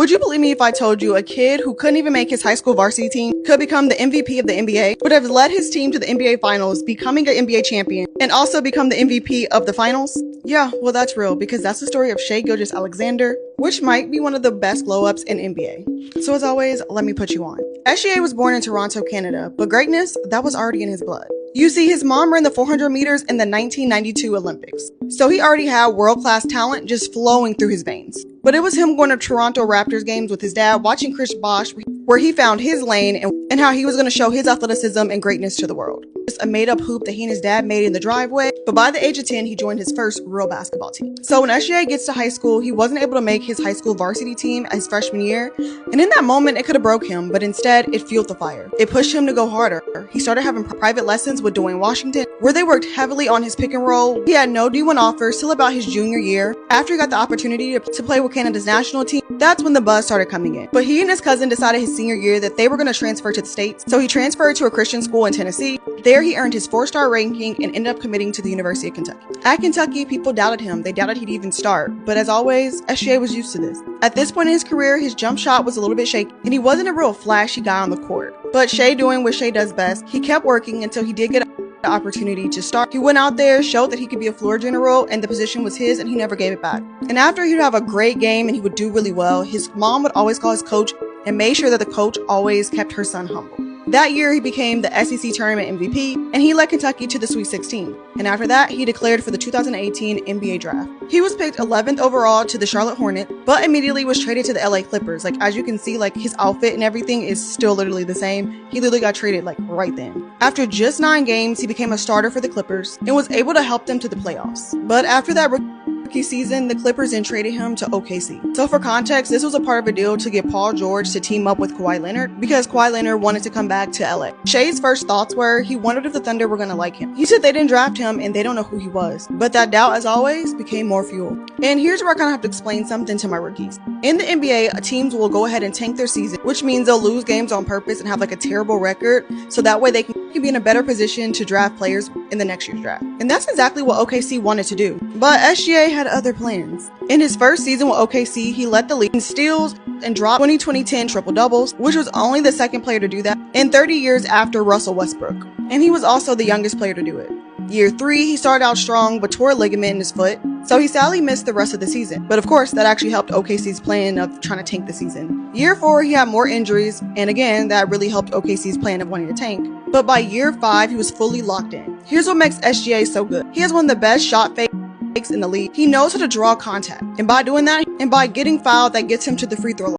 Would you believe me if I told you a kid who couldn't even make his high school varsity team could become the MVP of the NBA, would have led his team to the NBA Finals, becoming an NBA champion, and also become the MVP of the Finals? Yeah, well that's real, because that's the story of Shai Gilgeous-Alexander, which might be one of the best glow-ups in NBA. So as always, let me put you on. SGA was born in Toronto, Canada, but greatness, that was already in his blood. You see, his mom ran the 400 meters in the 1992 Olympics, so he already had world-class talent just flowing through his veins. But it was him going to Toronto Raptors games with his dad, watching Chris Bosh, where he found his lane and how he was going to show his athleticism and greatness to the world. Just a made-up hoop that he and his dad made in the driveway, but by the age of 10, he joined his first real basketball team. So when SGA gets to high school, he wasn't able to make his high school varsity team his freshman year, and in that moment, it could have broke him, but instead, it fueled the fire. It pushed him to go harder. He started having private lessons with Dwayne Washington, where they worked heavily on his pick and roll. He had no D1 offers till about his junior year. After he got the opportunity to play with Canada's national team, that's when the buzz started coming in. But he and his cousin decided his senior year that they were going to transfer to the States, so he transferred to a Christian school in Tennessee. There he earned his 4-star ranking and ended up committing to the University of Kentucky. At Kentucky, people doubted him. They doubted he'd even start, but as always, SGA was used to this. At this point in his career, his jump shot was a little bit shaky, and he wasn't a real flashy guy on the court. But Shai, doing what Shai does best, he kept working until he did get the opportunity to start. He went out there, showed that he could be a floor general, and the position was his, and he never gave it back. And after he'd have a great game and he would do really well, his mom would always call his coach and made sure that the coach always kept her son humble. That year, he became the SEC Tournament MVP, and he led Kentucky to the Sweet 16. And after that, he declared for the 2018 NBA Draft. He was picked 11th overall to the Charlotte Hornets, but immediately was traded to the LA Clippers. Like, as you can see, like, his outfit and everything is still literally the same. He literally got traded, like, right then. After just 9 games, he became a starter for the Clippers and was able to help them to the playoffs. But after that rookie season, the Clippers then traded him to OKC. So for context, this was a part of a deal to get Paul George to team up with Kawhi Leonard because Kawhi Leonard wanted to come back to LA. Shai's first thoughts were he wondered if the Thunder were going to like him. He said they didn't draft him and they don't know who he was. But that doubt, as always, became more fuel. And here's where I kind of have to explain something to my rookies. In the NBA, teams will go ahead and tank their season, which means they'll lose games on purpose and have like a terrible record, so that way they can be in a better position to draft players in the next year's draft. And that's exactly what OKC wanted to do. But SGA had other plans. In his first season with OKC, he led the league in steals and dropped 20-20-10 triple-doubles, which was only the second player to do that in 30 years after Russell Westbrook. And he was also the youngest player to do it. Year 3, he started out strong but tore a ligament in his foot, so he sadly missed the rest of the season. But of course, that actually helped OKC's plan of trying to tank the season. Year 4, he had more injuries, and again, that really helped OKC's plan of wanting to tank. But by year 5, he was fully locked in. Here's what makes SGA so good. He has one of the best shot fakes in the league. He knows how to draw contact, and by doing that, and by getting fouled, that gets him to the free throw line.